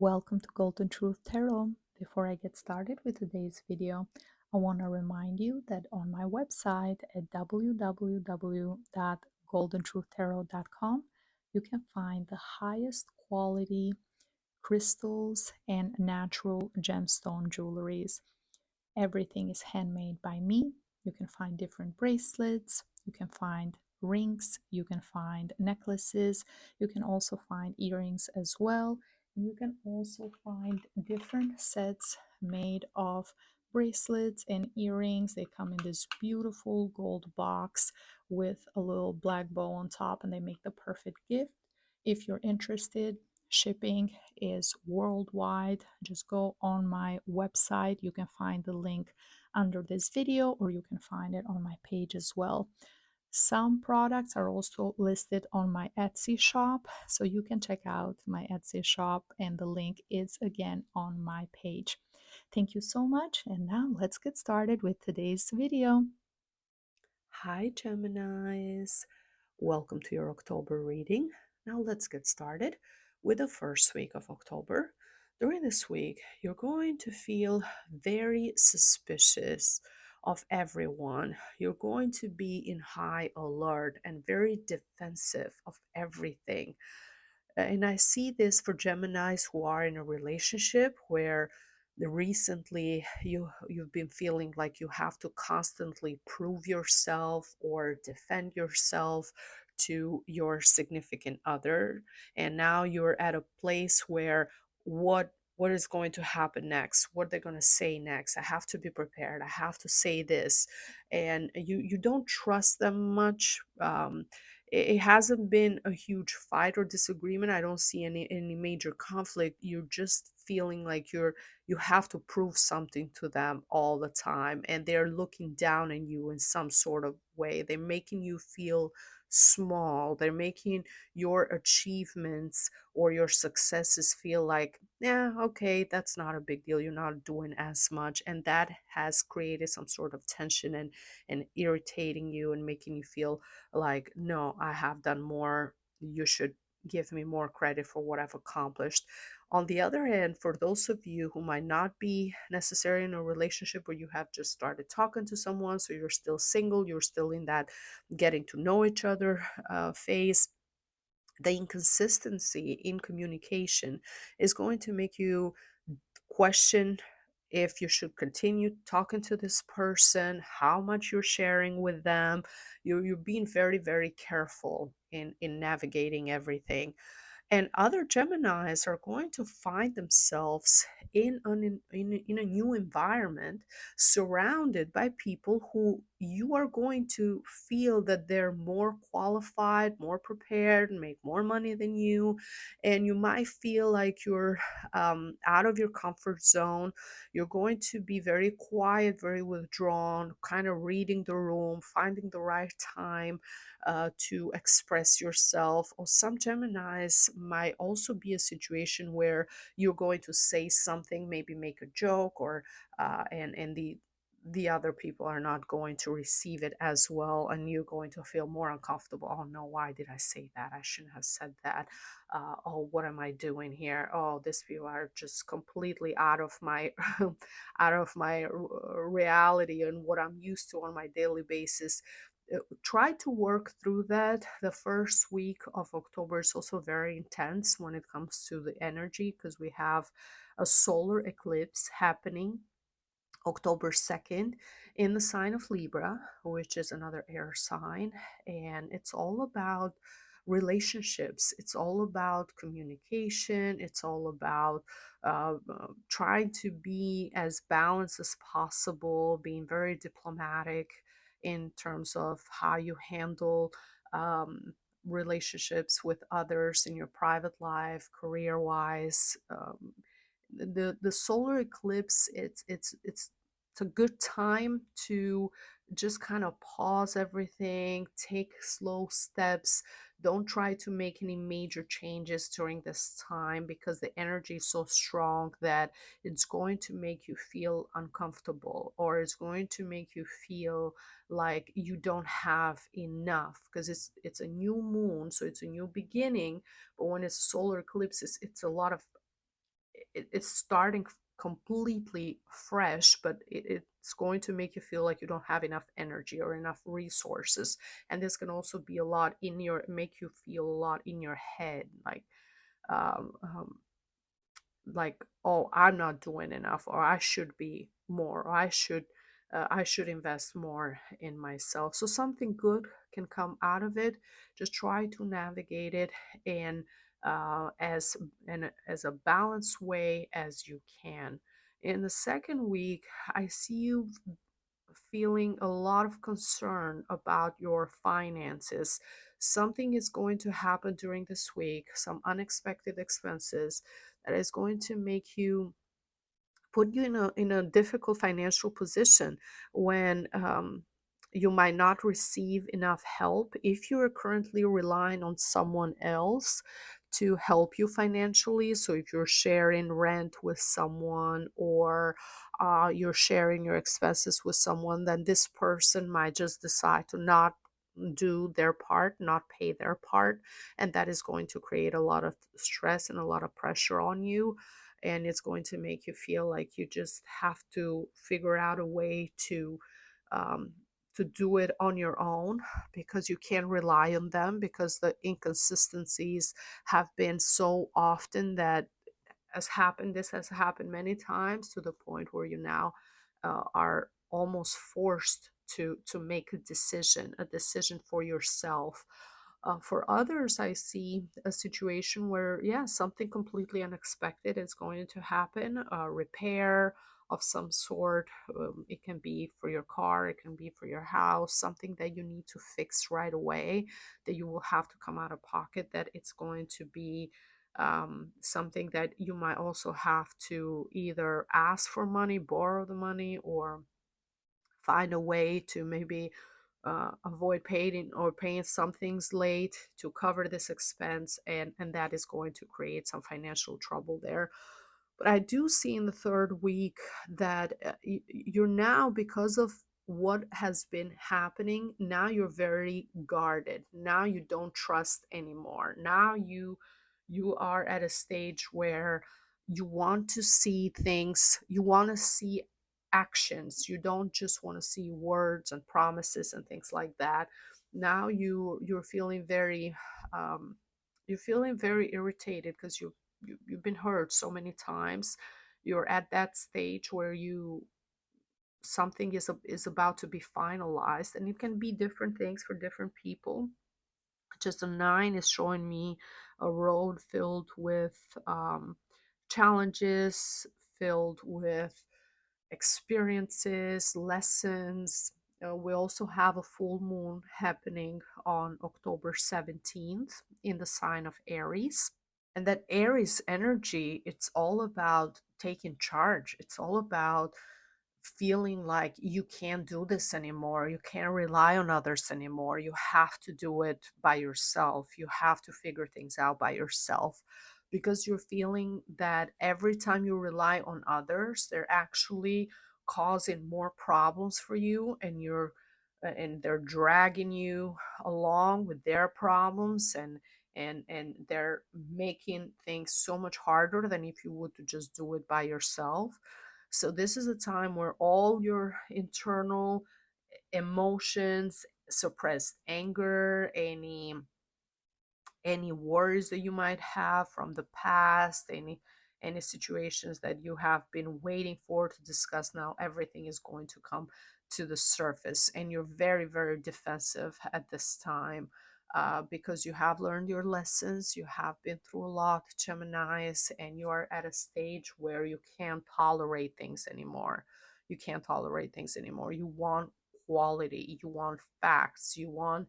Welcome to Golden Truth Tarot. Before I get started with today's video, I want to remind you that on my website at www.goldentruthtarot.com, you can find the highest quality crystals and natural gemstone jewelries. Everything is handmade by me. You can find different bracelets, you can find rings, you can find necklaces, you can also find earrings as well. And you can also find different sets made of bracelets and earrings. They come in this beautiful gold box with a little black bow on top, and they make the perfect gift. If you're interested, shipping is worldwide. Just go on my website. You can find the link under this video, or you can find it on my page as well. Some products are also listed on my Etsy shop, so you can check out my Etsy shop, and the link is again on my page. Thank you so much, and now let's get started with today's video. Hi, Geminis. Welcome to your October reading. Now, let's get started with the first week of October. During this week, you're going to feel very suspicious of everyone. You're going to be in high alert and very defensive of everything. And I see this for Geminis who are in a relationship where recently you've been feeling like you have to constantly prove yourself or defend yourself to your significant other, and now you're at a place where what is going to happen next, what they're going to say next. I have to be prepared, I have to say this, and you don't trust them much. It hasn't been a huge fight or disagreement. I don't see any major conflict. You're just feeling like you have to prove something to them all the time, and they're looking down on you in some sort of way. They're making you feel small. They're making your achievements or your successes feel like, yeah, okay, that's not a big deal. You're not doing as much, and that has created some sort of tension and irritating you and making you feel like, no, I have done more. You should give me more credit for what I've accomplished. On the other hand, for those of you who might not be necessarily in a relationship, where you have just started talking to someone, so you're still single, you're still in that getting to know each other phase, the inconsistency in communication is going to make you question if you should continue talking to this person, how much you're sharing with them. You're being very, very careful in navigating everything. And other Geminis are going to find themselves in a new environment, surrounded by people who you are going to feel that they're more qualified, more prepared, and make more money than you. And you might feel like you're out of your comfort zone. You're going to be very quiet, very withdrawn, kind of reading the room, finding the right time to express yourself. Or some Geminis might also be a situation where you're going to say something, maybe make a joke, or and the other people are not going to receive it as well, and you're going to feel more uncomfortable. Oh no, why did I say that? I shouldn't have said that. Oh, what am I doing here? Oh, these people are just completely out of my out of my reality and what I'm used to on my daily basis. Try to work through that. The first week of October is also very intense when it comes to the energy, because we have a solar eclipse happening October 2nd in the sign of Libra, which is another air sign. And it's all about relationships, it's all about communication, it's all about trying to be as balanced as possible, being very diplomatic in terms of how you handle relationships with others in your private life, career wise. The solar eclipse, it's a good time to just kind of pause everything, take slow steps. Don't try to make any major changes during this time, because the energy is so strong that it's going to make you feel uncomfortable, or it's going to make you feel like you don't have enough, because it's a new moon, so it's a new beginning. But when it's a solar eclipse, it's a lot of it's starting completely fresh, but it's going to make you feel like you don't have enough energy or enough resources. And this can also be a lot in your, make you feel a lot in your head, um, um, like, oh, I'm not doing enough, or I should be more, or I should invest more in myself. So something good can come out of it. Just try to navigate it and as as a balanced way as you can. In the second week, I see you feeling a lot of concern about your finances. Something is going to happen during this week, some unexpected expenses that is going to make you, put you in a difficult financial position when you might not receive enough help if you are currently relying on someone else to help you financially. So if you're sharing rent with someone, or you're sharing your expenses with someone, then this person might just decide to not do their part, not pay their part, and that is going to create a lot of stress and a lot of pressure on you, and it's going to make you feel like you just have to figure out a way um, to do it on your own, because you can't rely on them, because the inconsistencies have been so often that has happened. This has happened many times, to the point where you now are almost forced to make a decision for yourself. For others, I see a situation where, yeah, something completely unexpected is going to happen, a repair of some sort. It can be for your car, it can be for your house, something that you need to fix right away, that you will have to come out of pocket, that it's going to be something that you might also have to either ask for money, borrow the money, or find a way to maybe avoid paying, or paying some things late to cover this expense, and that is going to create some financial trouble there. But I do see in the third week that you're now, because of what has been happening, now you're very guarded. Now you don't trust anymore. Now you are at a stage where you want to see things, you want to see actions. You don't just want to see words and promises and things like that. Now you're feeling very um, you're feeling very irritated, because you've been hurt so many times. You're at that stage where you, something is about to be finalized, and it can be different things for different people. Just a nine is showing me a road filled with challenges, filled with experiences, lessons. We also have a full moon happening on October 17th in the sign of Aries. And that Aries energy, it's all about taking charge. It's all about feeling like you can't do this anymore. You can't rely on others anymore. You have to do it by yourself. You have to figure things out by yourself, because you're feeling that every time you rely on others, they're actually causing more problems for you, and and they're dragging you along with their problems, and they're making things so much harder than if you would to just do it by yourself. So this is a time where all your internal emotions, suppressed anger, any worries that you might have from the past, any situations that you have been waiting for to discuss, now everything is going to come to the surface, and you're very, very defensive at this time, because you have learned your lessons, you have been through a lot, Geminis, and you are at a stage where you can't tolerate things anymore. You can't tolerate things anymore. You want quality, you want facts, you want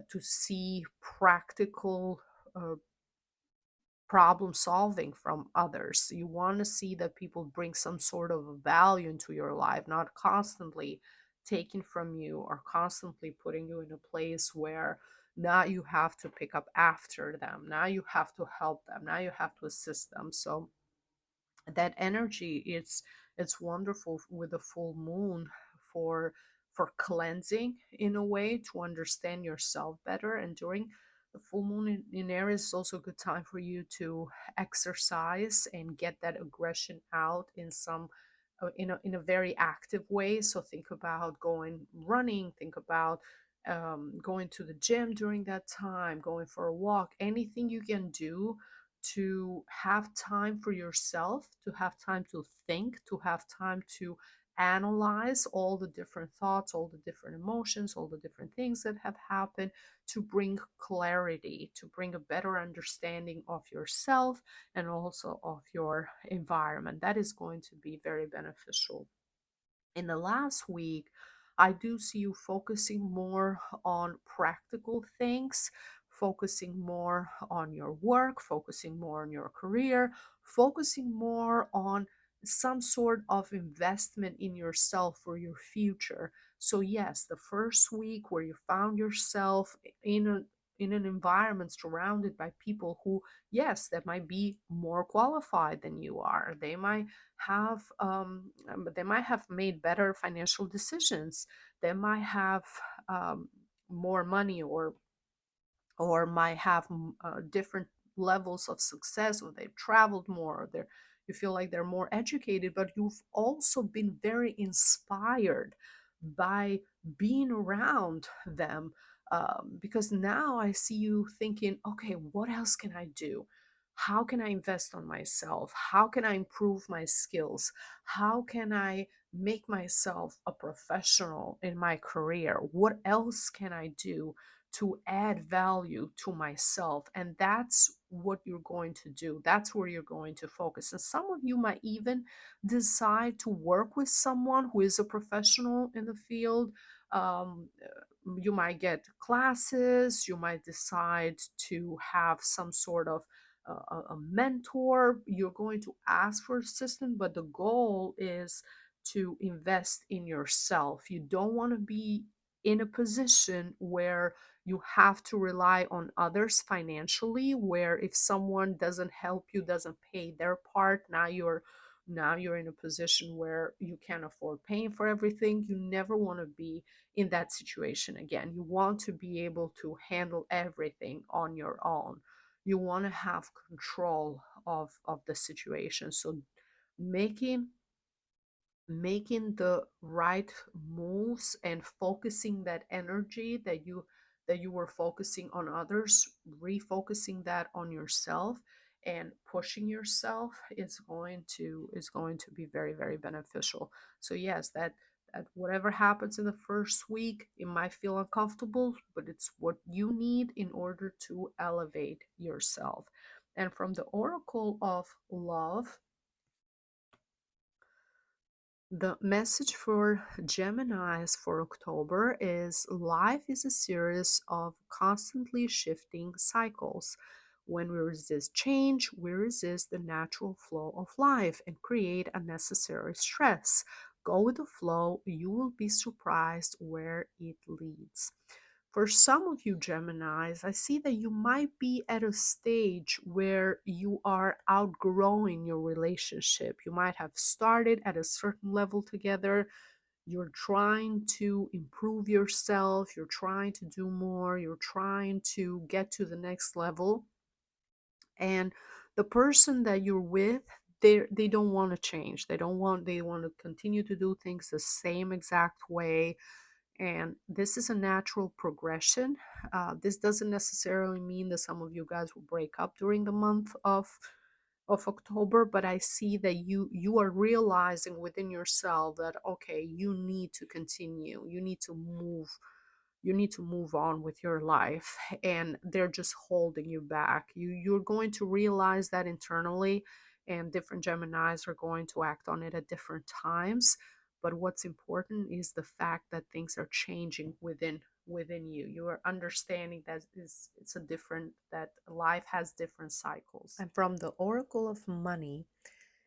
to see practical uh, problem solving from others. You want to see that people bring some sort of value into your life, not constantly taking from you, or constantly putting you in a place where now you have to pick up after them. Now you have to help them. Now you have to assist them. So that energy, it's wonderful with the full moon for cleansing, in a way, to understand yourself better. And during The full moon in Aries is also a good time for you to exercise and get that aggression out in some in a very active way. So think about going running, think about going to the gym during that time, going for a walk, anything you can do to have time for yourself, to have time to think, to have time to analyze all the different thoughts, all the different emotions, all the different things that have happened, to bring clarity, to bring a better understanding of yourself and also of your environment. That is going to be very beneficial. In the last week, I do see you focusing more on practical things, focusing more on your work, focusing more on your career, focusing more on some sort of investment in yourself for your future. So yes, the first week where you found yourself in an environment surrounded by people who, yes, that might be more qualified than you are. They might have made better financial decisions. They might have more money, or might have different levels of success, or they've traveled more, or you feel like they're more educated, but you've also been very inspired by being around them. Because now I see you thinking, okay, what else can I do? How can I invest on myself? How can I improve my skills? How can I make myself a professional in my career? What else can I do to add value to myself? And that's what you're going to do. That's where you're going to focus. And some of you might even decide to work with someone who is a professional in the field. You might get classes, you might decide to have some sort of a mentor. You're going to ask for assistance, but the goal is to invest in yourself. You don't want to be in a position where you have to rely on others financially, where if someone doesn't help you, doesn't pay their part, now you're in a position where you can't afford paying for everything. You never want to be in that situation again. You want to be able to handle everything on your own. You want to have control of the situation. So making making the right moves and focusing that energy that you were focusing on others, refocusing that on yourself and pushing yourself is going to be very, very beneficial. So yes, that whatever happens in the first week, it might feel uncomfortable, but it's what you need in order to elevate yourself. And from the oracle of love, the message for Geminis for October is: life is a series of constantly shifting cycles. When we resist change, we resist the natural flow of life and create unnecessary stress. Go with the flow, you will be surprised where it leads. For some of you Geminis, I see that you might be at a stage where you are outgrowing your relationship. You might have started at a certain level together. You're trying to improve yourself. You're trying to do more. You're trying to get to the next level. And the person that you're with, they don't want to change. They want to continue to do things the same exact way, and this is a natural progression. This doesn't necessarily mean that some of you guys will break up during the month of October, but I see that you are realizing within yourself that, okay, you need to continue, you need to move on with your life, and they're just holding you back. You're going to realize that internally, and different Geminis are going to act on it at different times. But what's important is the fact that things are changing within you. You are understanding that that life has different cycles. And from the oracle of money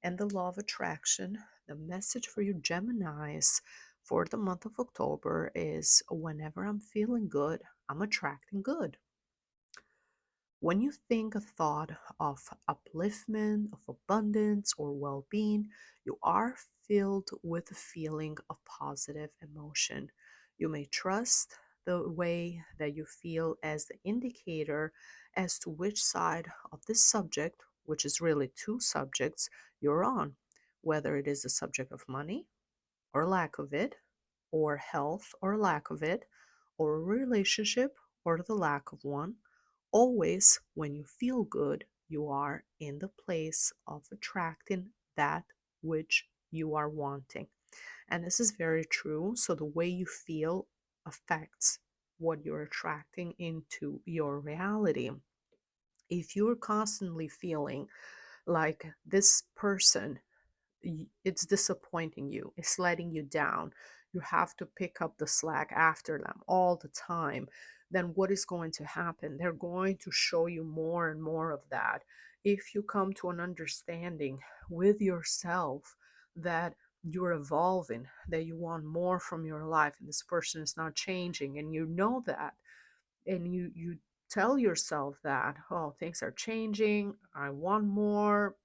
and the law of attraction, the message for you Geminis for the month of October is: whenever I'm feeling good, I'm attracting good. When you think a thought of upliftment, of abundance, or well being, you are filled with a feeling of positive emotion. You may trust the way that you feel as the indicator as to which side of this subject, which is really two subjects, you're on, whether it is the subject of money or lack of it, or health or lack of it, or a relationship or the lack of one. Always, when you feel good, you are in the place of attracting that which you are wanting. And this is very true. So, the way you feel affects what you're attracting into your reality. If you're constantly feeling like this person, it's disappointing you, it's letting you down, you have to pick up the slack after them all the time, then what is going to happen? They're going to show you more and more of that. If you come to an understanding with yourself that you're evolving, that you want more from your life, and this person is not changing, and you know that, and you tell yourself that, oh, things are changing, I want more,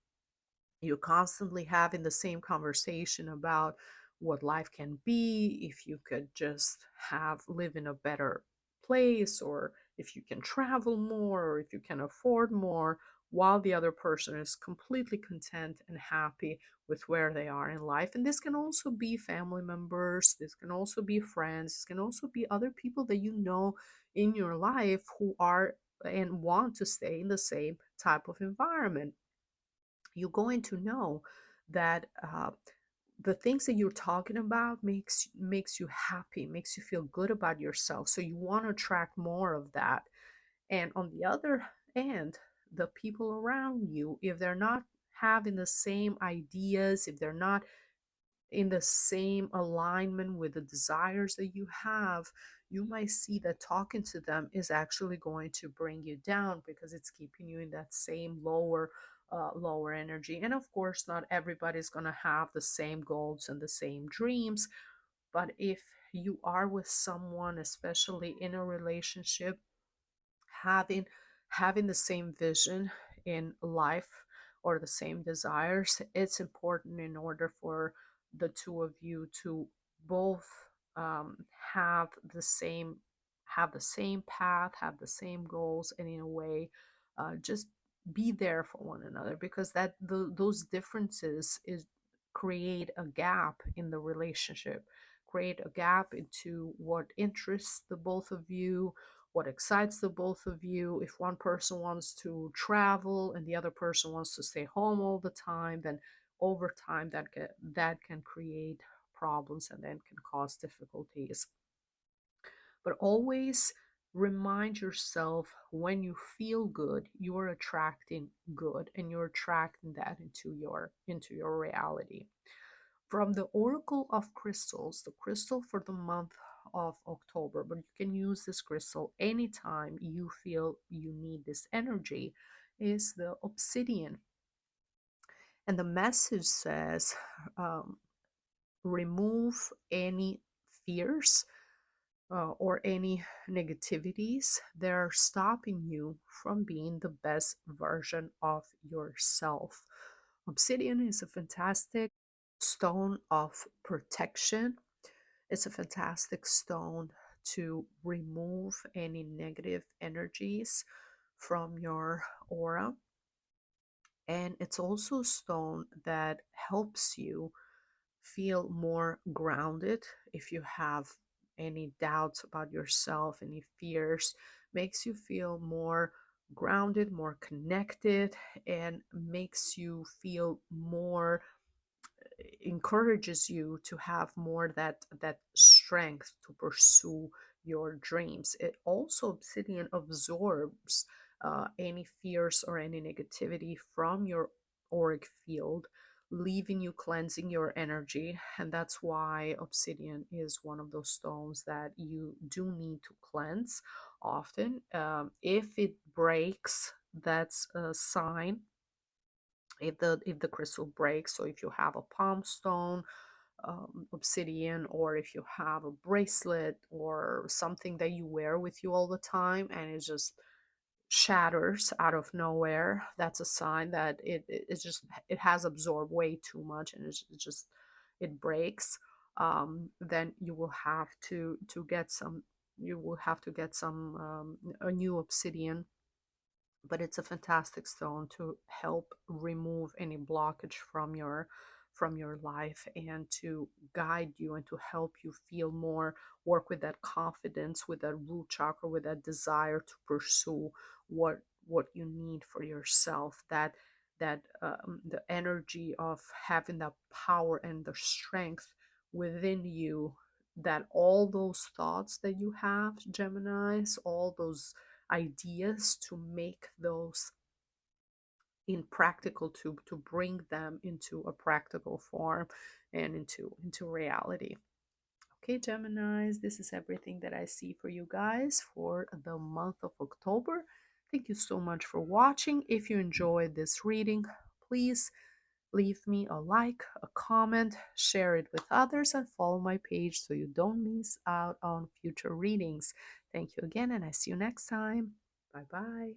you're constantly having the same conversation about what life can be if you could just have live in a better place, or if you can travel more, or if you can afford more, while the other person is completely content and happy with where they are in life. And this can also be family members, this can also be friends, this can also be other people that you know in your life who are and want to stay in the same type of environment. You're going to know that the things that you're talking about makes you happy, makes you feel good about yourself, so you want to attract more of that. And on the other hand, the people around you, if they're not having the same ideas, if they're not in the same alignment with the desires that you have, you might see that talking to them is actually going to bring you down, because it's keeping you in that same lower energy. And of course, not everybody's going to have the same goals and the same dreams, but if you are with someone, especially in a relationship, having having the same vision in life or the same desires, it's important in order for the two of you to both um, have the same have the same path, have the same goals, and in a way, just be there for one another, because those differences is create a gap in the relationship, create a gap into what interests the both of you, what excites the both of you. If one person wants to travel and the other person wants to stay home all the time, then over time that can create problems and then can cause difficulties. But always remind yourself, when you feel good, you're attracting good, and you're attracting that into your reality. From the Oracle of Crystals, the crystal for the month of October, but you can use this crystal anytime you feel you need this energy, is the obsidian. And the message says, um, remove any fears or any negativities that are stopping you from being the best version of yourself. Obsidian is a fantastic stone of protection. It's a fantastic stone to remove any negative energies from your aura. And it's also a stone that helps you feel more grounded. If you have any doubts about yourself, any fears, makes you feel more grounded, more connected, and makes you feel more, encourages you to have more that strength to pursue your dreams. It also, obsidian absorbs any fears or any negativity from your auric field, leaving you, cleansing your energy. And that's why obsidian is one of those stones that you do need to cleanse often. If it breaks, that's a sign. If the crystal breaks, so if you have a palm stone, obsidian, or if you have a bracelet or something that you wear with you all the time and it just shatters out of nowhere, that's a sign that it has absorbed way too much, and it breaks. Then you will have to get some you will have to get some a new obsidian, but it's a fantastic stone to help remove any blockage from your life, and to guide you and to help you feel more, work with that confidence, with that root chakra, with that desire to pursue what you need for yourself, that the energy of having that power and the strength within you, that all those thoughts that you have, Geminis, all those ideas, to make those in practical, to bring them into a practical form and into reality. Okay, Geminis, this is everything that I see for you guys for the month of October. Thank you so much for watching. If you enjoyed this reading, please leave me a like, a comment, share it with others, and follow my page so you don't miss out on future readings. Thank you again, and I see you next time. Bye bye.